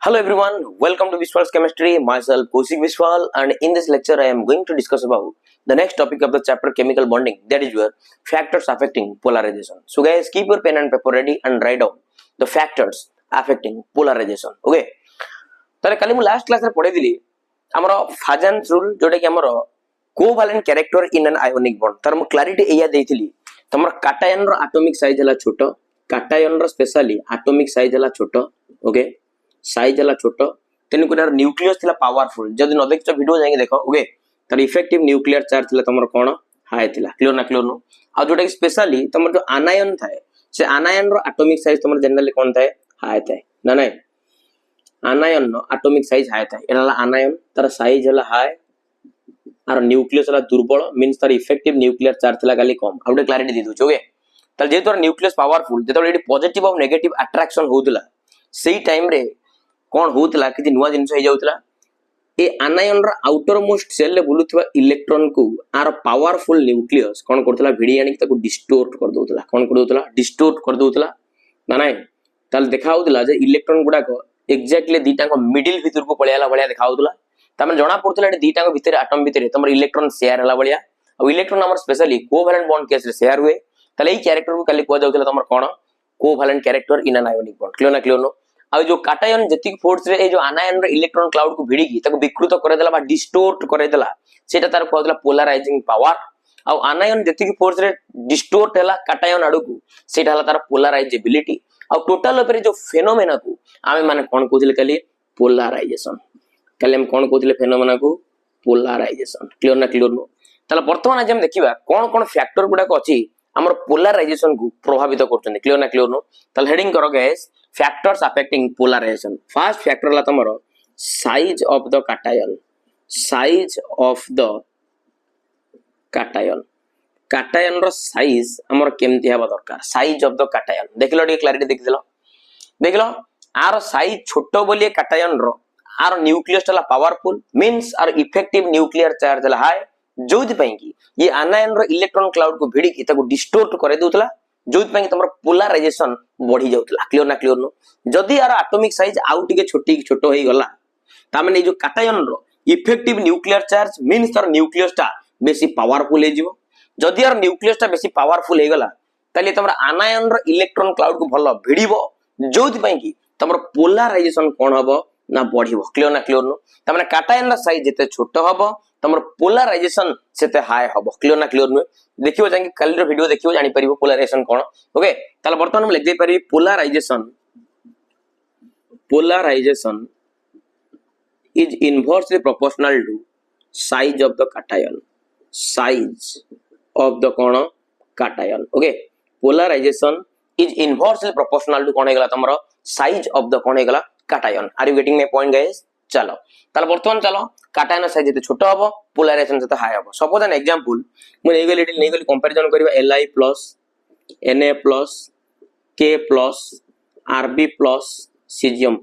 Hello everyone, welcome to BISWAL'S chemistry. Myself Kausik Biswal, and in this lecture I am going to discuss about the next topic of the chapter chemical bonding, that is your factors affecting polarization. So guys, keep your pen and paper ready and write down the factors affecting polarization. Okay. ताले काली मु last class रे पढे दिली हमरो फाजन्स rule जोटा कि हमरो covalent character in an ionic bond तार मु क्लैरिटी एया देथिली तमरो कैटायन रो एटॉमिक साइज हला छोटो कैटायन रो स्पेशली एटॉमिक साइज हला छोटो ओके साइज हला छोटो तेन कोटार न्यूक्लियस थिला पावरफुल जदी न देखछ वीडियो जाके देखो ओके तार इफेक्टिव न्यूक्लियर चार्ज थिला तमरो कोन हाई थिला क्लियर ना क्लियर नो आ जोटा कि स्पेशली तमरो जो आनायन थाए से आनायन रो एटॉमिक साइज तमरो जनरली कोन थाए हाई थाए ना नहीं आनायन नो एटॉमिक साइज हाई थाए एला आनायन तार साइज हला हाई आर न्यूक्लियस हला दुर्बल मींस तार इफेक्टिव न्यूक्लियर चार्ज थिला खाली कम आउटे क्लैरिटी दे दोछ ओके तार जे तोर न्यूक्लियस पावरफुल जेतो एडी पॉजिटिव और नेगेटिव अट्रैक्शन होतला सेही टाइम रे कोन होतला कि नुवा जिंस हो जाउतला ए आनायन रो आउटर मोस्ट सेल ले बुलुथवा इलेक्ट्रॉन को आर पावरफुल न्यूक्लियस कोन करतला भिडी आनी ताको डिस्टोर्ट कर दोतला कोन कर दोतला डिस्टोर्ट कर दोतला ना नाही ताल देखाउतला जे इलेक्ट्रॉन गुडा को एक्जेक्टली दीटा को मिडिल भीतर को पळेला बळिया देखाउतला तमन जणा पड़तला ए दीटा को भीतर एटम भीतर तमर इलेक्ट्रॉन शेयर हला बळिया और इलेक्ट्रॉन हमर स्पेशली कोवैलेंट बॉन्ड केस रे शेयर हुए ताले ई कैरेक्टर को खाली को जाउतला तमर कोन covalent character in an ionic bond clear ना क्लियर नो आ जो कैटायन जति फोर्स रे ए जो आनायन रे इलेक्ट्रॉन क्लाउड को भिड़ी ताको विकृत करे देला बा डिस्टोर्ट करे देला सेटा तार कहतला पोलराइजिंग पावर आ आनायन जति फोर्स रे डिस्टोर्ट हैला कैटायन आडू को सेटा हला तार पोलराइजेबिलिटी आ टोटल ऊपर जो फेनोमेना को आमे माने कोन कहथिले खाली पोलराइजेशन खाली हम कोन कहथिले फेनोमेना को पोलराइजेशन क्लियर ना क्लियर नो तला वर्तमान आज हम देखिबा कोन कोन फैक्टर गुडा को अछि हमर पोलराइजेशन को प्रभावित करछन क्लियर ना क्लियर नो तला हेडिंग करो guys factors affecting polarization first factor la tomorrow size of the cation रो size हमर केमती हबा दरकार size of the cation देखलो डी क्लैरिटी देखलो आर साइज छोटो बोलिए cation रो आर न्यूक्लियस तला पावरफुल मींस आर इफेक्टिव न्यूक्लियर चार्ज ला हाई जोति पई की ये आनायन रो इलेक्ट्रॉन क्लाउड को भिड़ी की ताको डिस्टोर्ट करे दोतला जोति पई तमर पोलराइजेशन बढ़ी जाउतला क्लियर ना क्लियर नो जदी यार एटॉमिक साइज आउट के छोटो होई गला ता माने जो कैटायन रो इफेक्टिव न्यूक्लियर चार्ज मींस तार न्यूक्लियस टा बेसी पावरफुल हे जिवो जदी यार न्यूक्लियस टा बेसी पावरफुल हे गला ताले तमर आनायन रो इलेक्ट्रॉन क्लाउड को भलो भिड़ीबो जोति पई की तमर पोलराइजेशन कोन हबो ना बढ़ीबो क्लियर ना क्लियर नो ता माने कैटायन रो साइज जते छोटो हबो तमर पोलराइजेशन सेते हाई हबो क्लियर ना क्लियर नो देखियो जाके कल रो वीडियो देखियो जानि परिबो पोलराइजेशन कोन ओके ताले वर्तमान हम लिख दे परिबी polarization is inversely proportional to size of the cation okay polarization is inversely proportional to cone हेगला तमरो size of the cone हेगला cation are you getting my point guys चलो ताले वर्तमान चलो cation साइज जते छोटो हबो पोलराइजेशन जते हाई हबो suppose an example मु नै गली कंपैरिजन करबा Li Na K Rb Cesium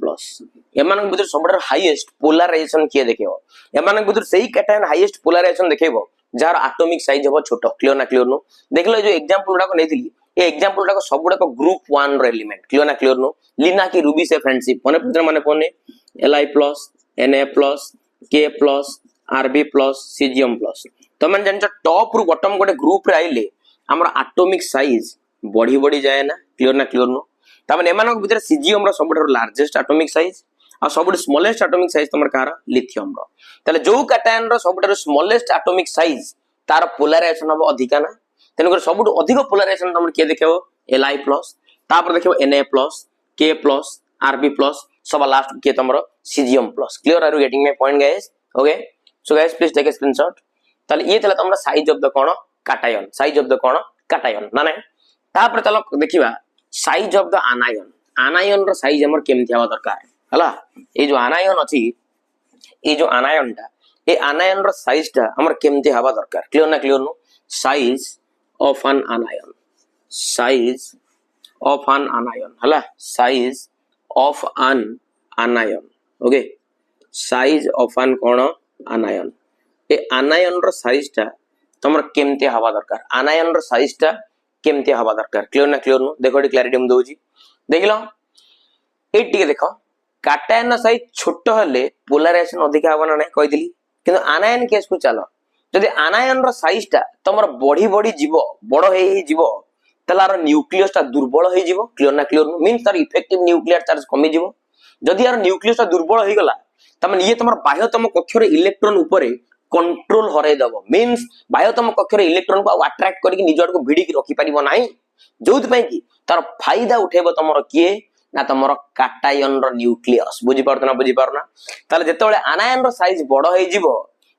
एमानक भीतर सबडर हाईएस्ट पोलराइजेशन किए देखियो एमानक भीतर सही कैटायन हाईएस्ट पोलराइजेशन देखैबो जार एटॉमिक साइज हबो छोटो क्लियर ना क्लियर नो देखलो जो एग्जांपल गुडा को नेथिली ए एग्जांपल गुडा को सब गुडा को ग्रुप 1 रो एलिमेंट क्लियर ना क्लियर नो लीना की रूबी से फ्रेंडशिप माने पुत्र माने कोने Li Na K Rb Cesium तो मन जान टॉप रु बॉटम गोटे ग्रुप रे आइले हमर एटॉमिक साइज बढ़ी जाए ना क्लियर नो तामने एमानक भीतर सीजियम रो सबडर लार्जेस्ट एटॉमिक साइज आ सबडर स्मॉलेस्ट एटॉमिक साइज तमर कार लिथियम रो तले जो कैटायन रो सबडर स्मॉलेस्ट एटॉमिक साइज तार पोलराइजेशन हबो अधिका ना तेन कर सबडर अधिक पोलराइजेशन तमर के देखियो Li तापर देखियो Na K Rb सब लास्ट के तमरो caesium clear are you getting my point guys okay so guys please take a screenshot तले ये तला तमरा साइज ऑफ द कोन कैटायन ना नहीं तापर चलो देखिबा साइज ऑफ द आनायन रो साइज हमर केमथि हवा दरकार हला ए जो आनायन अछि ए जो आनायनटा ए आनायन रो साइज टा हमर केमथि हवा दरकार क्लियर ना क्लियर नो साइज ऑफ एन आनायन हला size of an anion okay size of an कोन आनायन ए आनायन रो साइज टा तमर केमथि हवा दरकार आनायन रो साइज टा केमती हवा दरकार क्लियर ना क्लियर नो देखो क्लैरिटी हम दोजी देखलो ए टिके देखो काटायन साइज छोट हेले पोलराइजेशन अधिक हबो ना नै कहिदिली किंतु आनायन केस को चलो जदि आनायन रो साइज टा तमर बढ़ी बढ़ी जीवो बड़ हे जीवो तलार न्यूक्लियस टा दुर्बल हे जीवो क्लियर ना क्लियर मींस तार इफेक्टिव न्यूक्लियर चार्ज कमी जीवो जदि यार न्यूक्लियस टा दुर्बल हे गला तमन ये तमर बाह्यतम कक्ष रे इलेक्ट्रॉन ऊपर कंट्रोल हरै दबो मींस बाह्यतम कक्ष रे इलेक्ट्रॉन को अट्रैक्ट करके निज आड़ को भिडी की रखि परिबो नाही जोथ पई की तार फायदा उठेबो तमर किए ना तमर काटायन रो न्यूक्लियस बुझी पारतो ना बुझी पारना ताले जेतेबेले आनायन रो साइज बड़ हे जीवो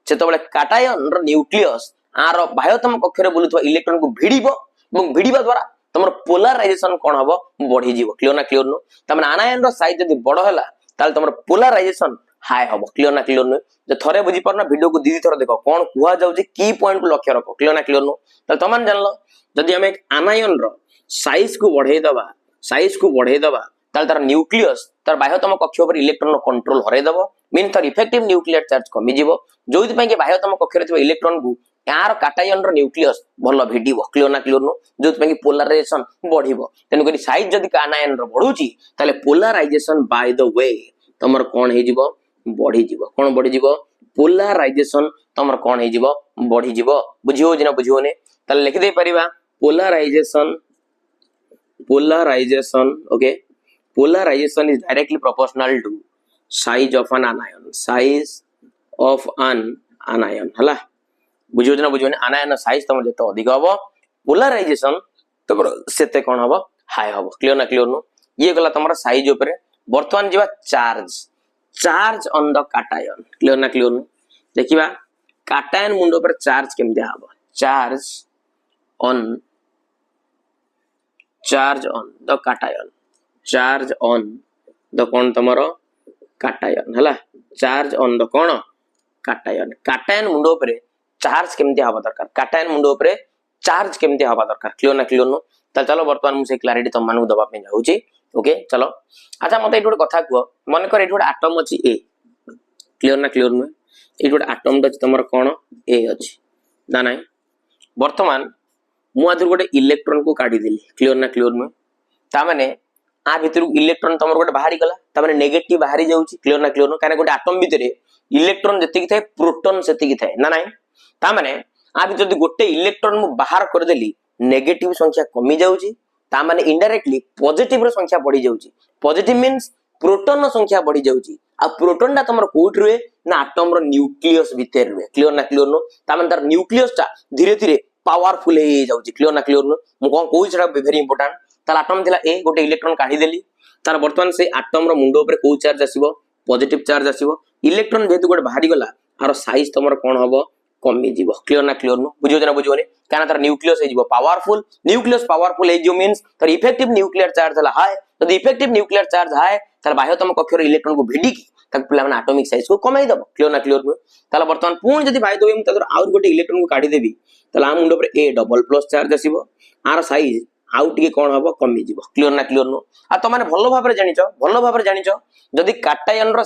सेतेबेले काटायन रो न्यूक्लियस आर बाह्यतम कक्ष रे बुलुथवा इलेक्ट्रॉन को भिडीबो এবং ভিডিবা দ্বারা তোমার পোলারাইজেশন কোন হবো বঢ়ি যাব ক্লিয়ার না ক্লিয়ার নো তার মানে আনায়ন র সাইজ যদি বড় হলা তাহলে তোমার পোলারাইজেশন হাই হবো ক্লিয়ার না ক্লিয়ার নো যে থরে বুঝি পারনা ভিডিও को दीदी थर देखो कोन कुहा जाउची की पॉइंट को लक्ष्य रखो क्लियर ना क्लियर नो ताले तमान जानलो जदि हम एक आनायन रो साइज को बढ़ाई दबा ताले तार न्यूक्लियस तार बाह्यतम कक्ष पर इलेक्ट्रॉन कंट्रोल हरै दबो मीन तार इफेक्टिव न्यूक्लियर चार्ज कमी जीवो जोइति पई के बाह्यतम कक्ष रे थवा इलेक्ट्रॉन को यार काटायन रो न्यूक्लियस भलो भिडिबो क्लियर ना क्लियर नो जोत पे पोलराइजेशन बढ़िबो तेनु करी साइज जदी आनायन रो बढ़ुची ताले पोलराइजेशन बाय द वे तमर कोन हे जीवो बढ़ी जीवो कोन बढ़ी जीवो पोलराइजेशन तमर कोन हे जीवो बढ़ी जीवो बुझियो जिना बुझियो ने ताले लिख दे परिबा polarization okay polarization is directly proportional to size of an anion हला बुझियो ना बुझियो ने आनायन साइज तमर जते अधिक हबो पोलराइजेशन तमर सेते कोन हबो हाई हबो क्लियर ना क्लियर नो ये गला तमर साइज ऊपर वर्तमान जीवा charge on the cation clear ना क्लियर नो देखिबा काटायन मुंडो पर चार्ज केमते हबो चार्ज ऑन द कोन तमर काटायन हला चार्ज ऑन द कोन काटायन मुंडो पर चार्ज केमते हबा दरकार काटायन मुंडो ऊपर चार्ज केमते हबा दरकार क्लियर ना क्लियर नो त चलो वर्तमान मु से क्लैरिटी तम मानू दबा पे जाउची ओके चलो अच्छा मते एटोड कथा कुओ मन कर एटोड एटम अछि ए क्लियर ना क्लियर नो एटोड एटम द तमर कोन ए अछि ना नाही वर्तमान मु आदर गोटे इलेक्ट्रॉन को काढी देली क्लियर ना क्लियर नो ता माने आ भितर इलेक्ट्रॉन तमर गोटे बाहरी गला ता माने नेगेटिव बाहरी जाउची क्लियर ना क्लियर नो काने गोटे एटम भितरे इलेक्ट्रॉन जति की थाए प्रोटॉन सेति की थाए ना नाही ता माने आ भितर गोटे इलेक्ट्रॉन मु बाहर कर देली नेगेटिव संख्या कमी जाउची ता माने इनडायरेक्टली पॉजिटिव रो संख्या बढ़ी जाउची पॉजिटिव मींस प्रोटॉन रो संख्या बढ़ी जाउची आ प्रोटॉन दा तमर कोठ रुए ना एटम रो न्यूक्लियस भीतर रुए क्लियर ना क्लियर नो ता माने तार न्यूक्लियस ता धीरे धीरे पावरफुल हे जाउची क्लियर ना क्लियर नो मु कोन कोइ छडा वेरी इंपोर्टेंट तार एटम थिला ए गोटे इलेक्ट्रॉन काढी देली तार वर्तमान से एटम रो मुंडो ऊपर को चार्ज आसीबो पॉजिटिव चार्ज आसीबो इलेक्ट्रॉन जेतु गोटे बाहरी गला आरो साइज तमर कोन हबो कमी जीवो क्लियर ना क्लियर नो बुझियो ना बुझियो ने काना तार न्यूक्लियस हे जीवो पावरफुल न्यूक्लियस पावरफुल हे जो मींस तार इफेक्टिव न्यूक्लियर चार्ज हला हाई तो इफेक्टिव न्यूक्लियर चार्ज हाई तार बाह्यतम कक्ष रे इलेक्ट्रॉन को भिडी की तक पिला माने एटॉमिक साइज को कमाई दबो क्लियर ना क्लियर नो ताला वर्तमान पूर्ण जदी भाई दोबे तादर आउर गोटे इलेक्ट्रॉन को काढी देबी ताला आ मुंडो पर ए डबल प्लस चार्ज आसीबो आर साइज आउट के कोन हबो कमी जीवो क्लियर ना क्लियर नो आ तो माने भलो भाबरे जानिचो जदी काटायन रो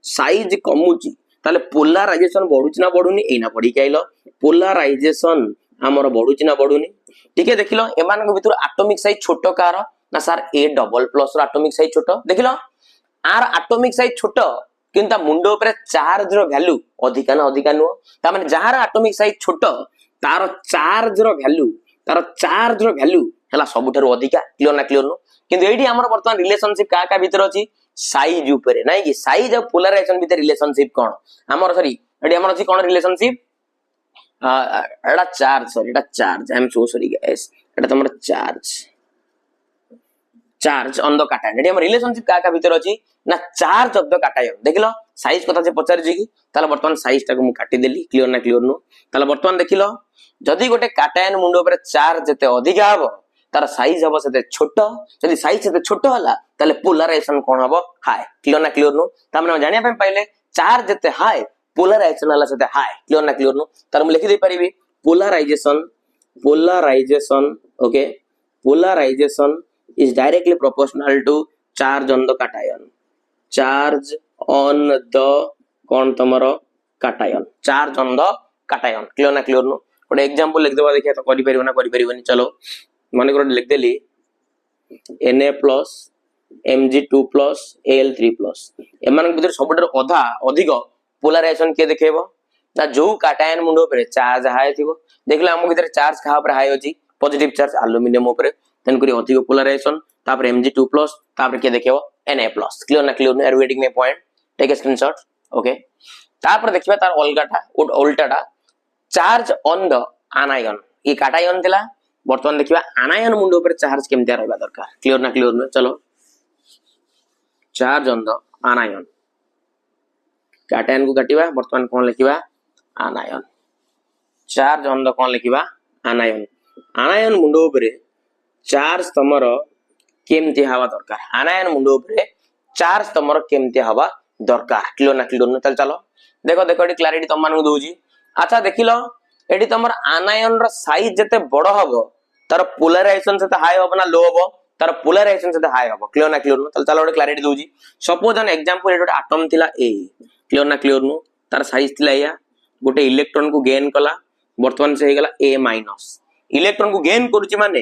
साइज कमुची ताले पोलराइजेशन बढ़ुची ना बढ़ुनी एना पढ़ी के आइलो पोलराइजेशन हमर बढ़ुची ना बढ़ुनी ठीक है देखिलो एमान को भितर एटॉमिक साइज छोटो कार ना सर ए डबल प्लस रो एटॉमिक साइज छोटो देखिलो आर एटॉमिक साइज छोटो किंतु मुंडो ऊपर चार्ज रो वैल्यू अधिका नो ता माने जहार एटॉमिक साइज छोटो तार चार्ज रो वैल्यू हला सबुठारो अधिका क्लियर ना क्लियर नो किंतु एडी हमर वर्तमान रिलेशनशिप का भीतर अछि साइज ऊपर नाही कि साइज और पोलराइजेशन भीतर रिलेशनशिप कोन हमर सॉरी एडी हमर अछि कोन रिलेशनशिप एडा charge I am so sorry guys एडा तमर चार्ज ऑन द काटायन एडी हमर रिलेशनशिप का भीतर अछि ना चार्ज ऑफ द काटायन देखिलो साइज कथा से पचार जी कि ताला वर्तमान साइज टा को मु काटी देली क्लियर ना क्लियर नो ताला वर्तमान देखिलो जदी गोटे काटायन मुंडो पर चार्ज जते अधिक हबो तार साइज हबो सेते छोटो जदी साइज सेते छोटो हला ताले पोलराइजेशन कोन हबो हाई क्लियर ना क्लियर नो त हमने जानिया पे पहले चार्ज जते हाई पोलराइजेशन हला सेते हाई क्लियर ना क्लियर नो तार मु लिखि दे परिबी polarization okay polarization is directly proportional to charge on the cation charge on the कोन तमरो cation charge on the cation clear ना क्लियर नो गोटे एग्जांपल लिख देबा देखिया तो करि परिबो ना करि परिबोनी चलो माने को लिख देली Na+ Mg2+ Al3+ एमान भीतर सबटर अधा अधिक पोलराइजेशन के देखेबो ना जो काटायन मुंड ऊपर चार्ज हाई थिबो देखले हम भीतर चार्ज कहा ऊपर हाई अछि पॉजिटिव चार्ज एल्युमिनियम ऊपर तन करी अधिक पोलराइजेशन तापर Mg2+ तापर के देखेबो Na+ क्लियर ना क्लियर ना वेटिंग में point take a screenshot okay तापर देखिबा तार अलगाटा उल्टाटा चार्ज ऑन द आनायन ये काटायन थिला वर्तमान देखिबा आनायन मुंड ऊपर चार्ज केमते रहबा दरकार क्लियर ना चलो चार्ज ऑन द आनायन काटायन को काटिबा वर्तमान कोन लिखिबा आनायन चार्ज ऑन द कोन लिखिबा आनायन आनायन मुंड ऊपर चार्ज तमर केमते हवा दरकार आनायन मुंड ऊपर चार्ज तमर केमते हवा दरकार क्लियर ना चलो देखो देखो एटी क्लैरिटी तम मानू दोजी अच्छा देखिलो एटी तमर आनायन रो साइज जते बड़ हबो तार पोलराइजेशन से हाई हबो ना लो हबो तार पोलराइजेशन से हाई हबो क्लियर ना चलो ओटे क्लैरिटी दोजी सपोज एन एग्जांपल एटो एटम थिला ए क्लियर नु तार साइज थिला या गोटे इलेक्ट्रॉन को गेन कला वर्तमान से हे गला A- इलेक्ट्रॉन को गेन करूची माने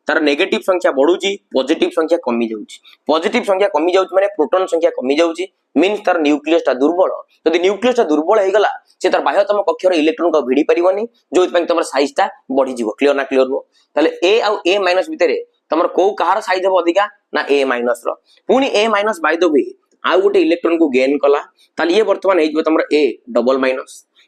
तार नेगेटिव संख्या बढ़ुची पॉजिटिव संख्या कमी जाउची पॉजिटिव संख्या कमी जाउची माने प्रोटॉन संख्या कमी जाउची मींस तार न्यूक्लियस ता दुर्बल यदि न्यूक्लियस ता दुर्बल हे गला से तार बाह्यतम कक्षर इलेक्ट्रॉन को भिड़ी परिबनी जो इतपन तमर साइज ता बढ़ी जीवो क्लियर नो ताले A और A- भितरे तमर को कहार साइज हबो अधिका ना A- रो पुनी A- बाय द वे आ गोटे इलेक्ट्रॉन को गेन कला ताले ये वर्तमान हे जीवो तमर A-,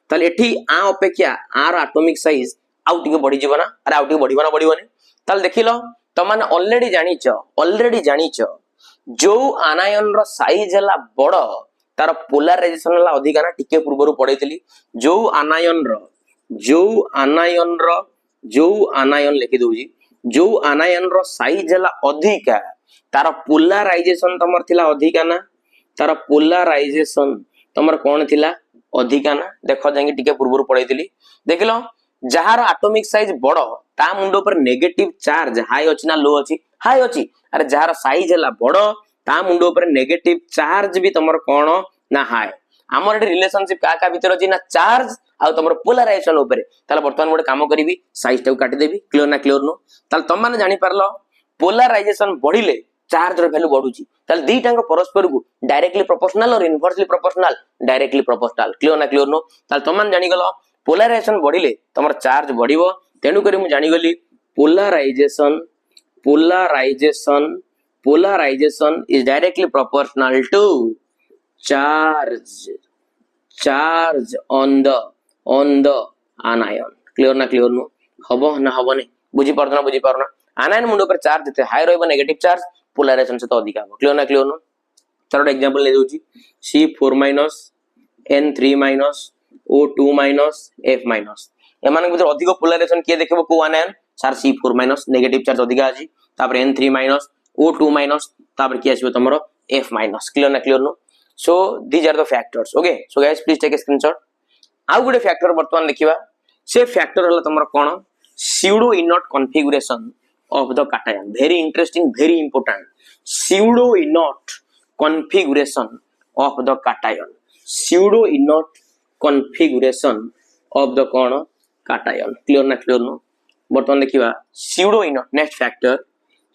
ताले एठी आ अपेक्षा आर एटॉमिक साइज आउ टिके बढ़ी जीवो ना अरे आउ टिके बढ़िबो ना बढ़िबोनी ताल देखिलो तमन ऑलरेडी जानिच जो आनायन रो साइज हला बड़ तार पोलराइजेशन हला अधिका ना टिके पूर्वरु पढैतली जो आनायन लिखि दोजी जो आनायन रो साइज हला अधिका तार पोलराइजेशन तमर थिला अधिका ना तार पोलराइजेशन तमर कोन थिला अधिका ना देखो जांगी टिके पूर्वरु पढैतली देखिलो जहार एटॉमिक साइज बड़ ता मुंड ऊपर नेगेटिव चार्ज हाई अछि ना लो अछि हाई अछि अरे जहार साइज हला बड़ ता मुंड ऊपर नेगेटिव चार्ज भी तमर कोन ना हाई हमर रिलेशनशिप का भीतर अछि ना चार्ज आ तमर पोलराइजेशन ऊपर ताले वर्तमान मोड काम करिवि साइज टा काटि देबी क्लियर नो ताले तम माने जानि परलो पोलराइजेशन बढ़िले चार्ज रो वैल्यू बढ़ुची ताले दीटांग परस्पर को डायरेक्टली प्रोपोर्शनल और inversely proportional directly proportional clear no ताले तम माने जानि गलो पोलराइजेशन बढ़िले तमर चार्ज बढ़िबो तेनु करी मु जानि गली polarization is directly proportional to charge on the anion clear no हबो ना हबोनी बुझी पारना आनायन मुंड पर चार्ज जते हाई रहबो नेगेटिव चार्ज पोलराइजेशन से तो अधिक हबो क्लियर नो चलो एग्जांपल ले दोची C4- N3- O2- F- एमान भीतर अधिक पोलराइजेशन के देखबो को आनायन सर C4- नेगेटिव चार्ज अधिक अछि तापर N3- O2- तापर के आसीबो तमरो F- क्लियर नो so these are the factors okay so guys please take a screenshot आउ गुडे फैक्टर वर्तमान देखिबा से फैक्टर हला तमरो कोन pseudo inert configuration of the cation very interesting very important pseudo inert configuration of the cation pseudo inert configuration of the कोन cation clear नो वर्तमान देखिबा pseudo inert next factor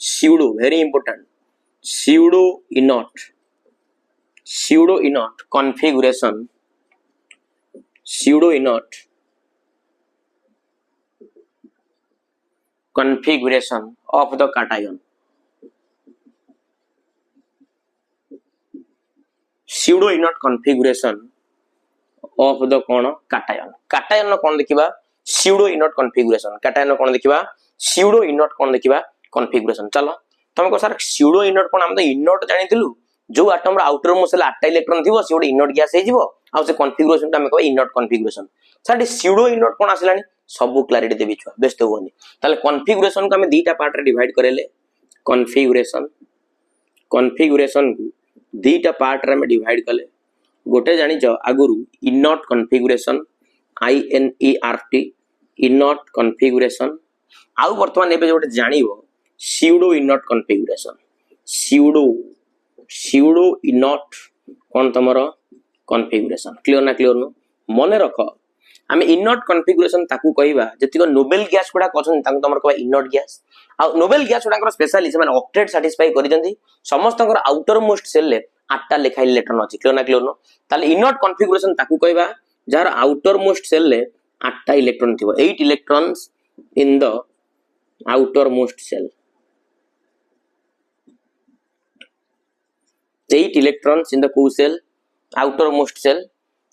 pseudo very important pseudo inert configuration of the cation pseudo inert configuration of the cone cation कोन देखिबा pseudo inert configuration cation कोन देखिबा pseudo inert कोन देखिबा configuration चलो तुमको sir pseudo inert कोन हम तो inert जानिथिलु जो atom रो outer most 8 electron थिबो से इनर्ट गैस हे जिवो आ से कॉन्फ़िगरेशन हम कहबा inert configuration sir pseudo inert कोन आसिलानी सब क्लैरिटी देबी छुआ व्यस्त होनी ताले कॉन्फ़िगरेशन को हम दीटा पार्ट रे डिवाइड करेले कॉन्फ़िगरेशन को दीटा पार्ट रे हम डिवाइड कले गोटे जानि ज आगुरु inert configuration INERT inert configuration आउ वर्तमान एबे जोटे जानिबो pseudo inert configuration pseudo inert कोन तमरो कॉन्फ़िगरेशन क्लियर नो मन रख आम इनर्ट कन्फिगुरेशन ताकू कहबा जतिक नोबेल गैस गुडा अछन ताकू तमर कहबा इनर्ट गैस आ नोबेल गैस गुडा स्पेशली से ऑक्टेट सैटिस्फाई करिसेंती समस्त आउटर मोस्ट सेल ले 8टा लेखा इलेक्ट्रॉन अछि क्लियर ना क्लियर नो ताले इनर्ट कन्फिगुरेशन ताकू कहबा जार आउटर मोस्ट सेल ले 8टा इलेक्ट्रॉन थिबो 8 electrons in the outermost shell 8 electrons in the co cell outermost cell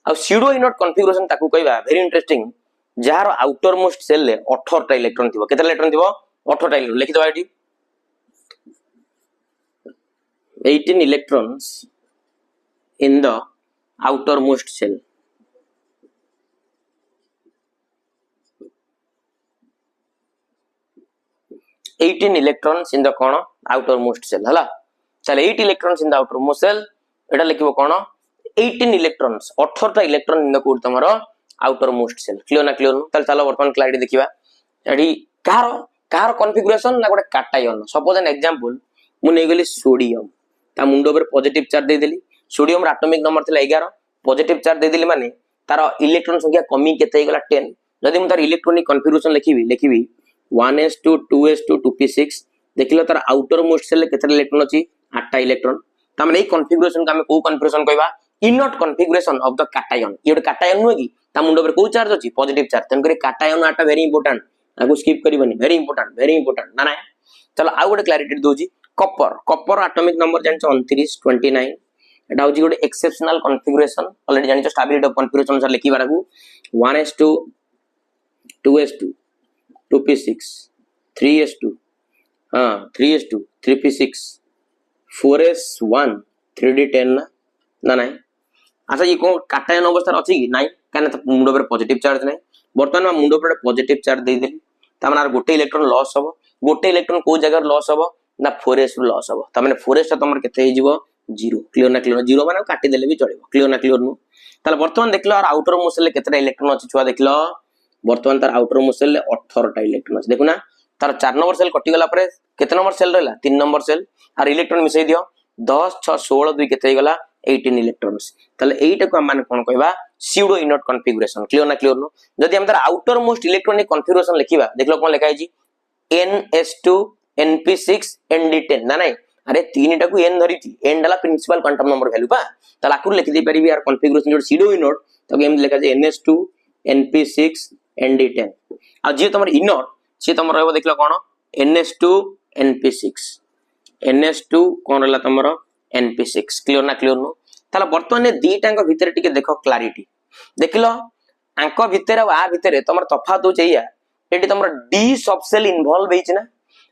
आ pseudo inert configuration ताकू कहबा very interesting जार outermost cell ले 18 टा इलेक्ट्रॉन थिबो केते इलेक्ट्रॉन थिबो 18 टा इलेक्ट्रॉन लिखि दबा eighty 18 electrons in the outermost cell 18 electrons in the cone outermost cell हला चल 8 electrons in the outermost cell Etah लिखिबो cone 18 electrons 18 टा इलेक्ट्रॉन इन द कोड तमरो outermost cell क्लियर ना क्लियर चल चलो वर्तमान क्लैरिटी देखिबा एडी कार कॉन्फ़िगरेशन ना गोटे कैटायन सपोज एन एग्जांपल मु नै गेली सोडियम ता मुंडो पर पॉजिटिव चार्ज दे देली सोडियम रा एटॉमिक नंबर थिला 11 पॉजिटिव चार्ज दे देली माने तार इलेक्ट्रॉन संख्या कमी केते गेला 10 जदी मु तार electronic configuration लिखिबी 1s2 2s2 2p6 देखिलो तार outermost cell केते इलेक्ट्रॉन अछि 8टा इलेक्ट्रॉन तामने ए कॉन्फ़िगरेशन का हम को कॉन्फ़िगरेशन कहबा inert configuration of the cation ये कैटायन नुए की ता मुंडो पर को चार्ज अछि पॉजिटिव चार्ज तन करे कैटायन आटा वेरी इंपोर्टेंट आगु स्किप करबनी वेरी इंपोर्टेंट ना ना चलो आ गोटे clarity doji copper atomic number जान 29 29 एटा होजी गोटे एक्सेप्शनल कॉन्फ़िगरेशन ऑलरेडी जानि स्टेबिलिटी ऑफ कॉन्फ़िगरेशन सर लिखि बारगु 1s2 2s2 2p6 3s2 हां 3s2 3p6 4s1 3d10 ना ना अच्छा ये को कैटायन अवस्था अछि कि नाही काने त मुंडो पर पॉजिटिव चार्ज नाही वर्तमान मुंडो पर पॉजिटिव चार्ज दे देली त माने गोटे इलेक्ट्रॉन लॉस हो गोटे इलेक्ट्रॉन को जगह लॉस हो ना 4s लॉस हो त माने 4s तमर केते हे जीवो 0 क्लियर ना क्लियर 0 माने काटी देले भी चलेबो क्लियर ना क्लियर नु ताले वर्तमान देखलो और आउटर मोस्ट सेल केतेटा इलेक्ट्रॉन अछि छुआ देखलो वर्तमान तार आउटर मोस्ट सेल 18 टा इलेक्ट्रॉन अछि देखु ना तार 4 नंबर सेल कटि गला परे केते नंबर सेल रहला 3 नंबर सेल और इलेक्ट्रॉन मिसै दियो 10 6 16 2 केते गला 18 इलेक्ट्रॉन्स ताले एटा को हम कोन कहबा pseudo inert configuration क्लियर ना क्लियर नो जदी हम तार आउटर मोस्ट इलेक्ट्रॉनिक कॉन्फ़िगरेशन लिखिबा देखलो कोन लिखा है ns2 np6 nd10 ना नहीं अरे तीन टा को n धरी थी n डाला प्रिंसिपल क्वांटम नंबर वैल्यू पा ताला आकुर लिखि दे परिबी यार कॉन्फ़िगरेशन जो pseudo inert तो गेम लिखा है ns2 np6 nd10 आ जे तमर इनर्ट से तमर रहबो देखलो कोन ns2 ns2 कोन रहला तमर np6 क्लियर ना क्लियर नो ताला वर्तमान ने दीटांग भीतर टिके देखो क्लैरिटी देखलो अंक भीतर आ भीतर तमर तफात हो चाहिए एटी तमर डी सब सेल इन्वॉल्व हेछि ना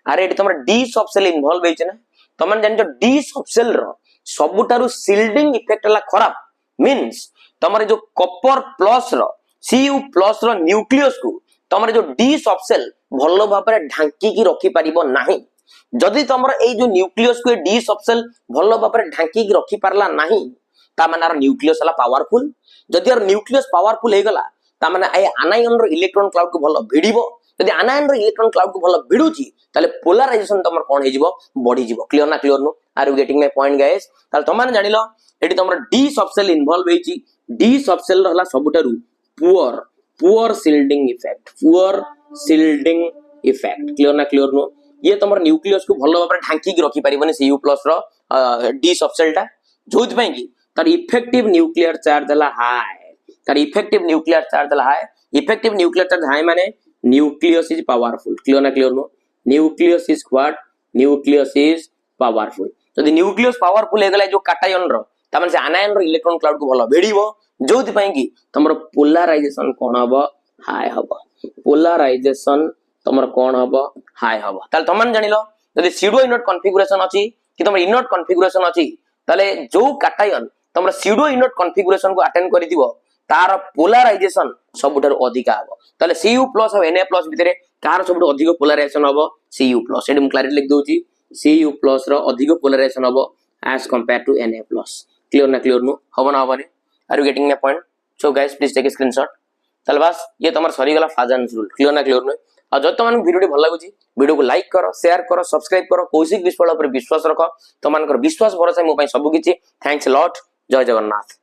अरे एटी तमर डी सब सेल इन्वॉल्व हेछि ना तमन जान जो डी सब सेल रो सबुटारु सील्डिंग इफेक्ट ला खराब मींस तमर जो कॉपर प्लस रो Cu+ रो न्यूक्लियस को तमर जो डी सब सेल भलो भाबरे ढांकी की रखि परिबो नाही जदि तमर ए जो न्यूक्लियस को डी सब सेल भलो भाबरे ढांकी की रखि परला नाही ता माने न्यूक्लियस हला पावरफुल जदि यार न्यूक्लियस पावरफुल हे गला ता माने ए आनायन रो इलेक्ट्रॉन क्लाउड को भलो भिडिबो जदि आनायन रो इलेक्ट्रॉन क्लाउड को भलो भिडुची ताले पोलराइजेशन तमर कोन हे जिवो बढ़ी जिवो क्लियर ना clear no are you getting my point guys ताले तमाने जानिलो एटी तमर डी सब सेल इन्वॉल्व हेची डी सब सेल रहला सबुटारु पुअर सील्डिंग इफेक्ट क्लियर ना क्लियर नो ये तमर न्यूक्लियस को भलो भाबरे ढांकी की रखि परिबनी Cu+ रो डी सब सेल टा जोथ पई की तार इफेक्टिव न्यूक्लियर चार्ज हला हाई तार इफेक्टिव न्यूक्लियर चार्ज हाई माने न्यूक्लियस इज पावरफुल क्लियर ना clear no nucleus is what nucleus is powerful जदि न्यूक्लियस पावरफुल हे गला जो कैटायन रो ता माने से आनायन रो इलेक्ट्रॉन क्लाउड को भलो भेड़ीबो जोथ पई की तमरो पोलराइजेशन कोन हबो हाई हबो पोलराइजेशन तमरो कोन हबो हाई हबो ताले तमन जानिलो जदि pseudo inert कॉन्फ़िगरेशन अछि कि तमर इनर्ट कॉन्फ़िगरेशन अछि ताले जो कैटायन तमर pseudo inert कॉन्फ़िगरेशन को अटेंड करि दिबो तार पोलराइजेशन सबुटर अधिक हबो ताले Cu+ और Na+ भितरे कार सबुटर अधिक पोलराइजेशन हबो Cu+ एडम क्लैरिटी लिख दोची Cu+ रो अधिक पोलराइजेशन हबो as compare to Na+ clear ना क्लियर नो हबो ना हबो are you getting my point so guys please take a screenshot चल बस ये तमर सरी गला फाजन रूल क्लियर ना क्लियर नो आ जो तमन वीडियो भल लागुची वीडियो को लाइक करो शेयर करो सब्सक्राइब करो कौशिक बिस्वाल पर विश्वास रखो तमनकर विश्वास भरोसा मो पई सब किछि थैंक्स अ लॉट जय जगन्नाथ।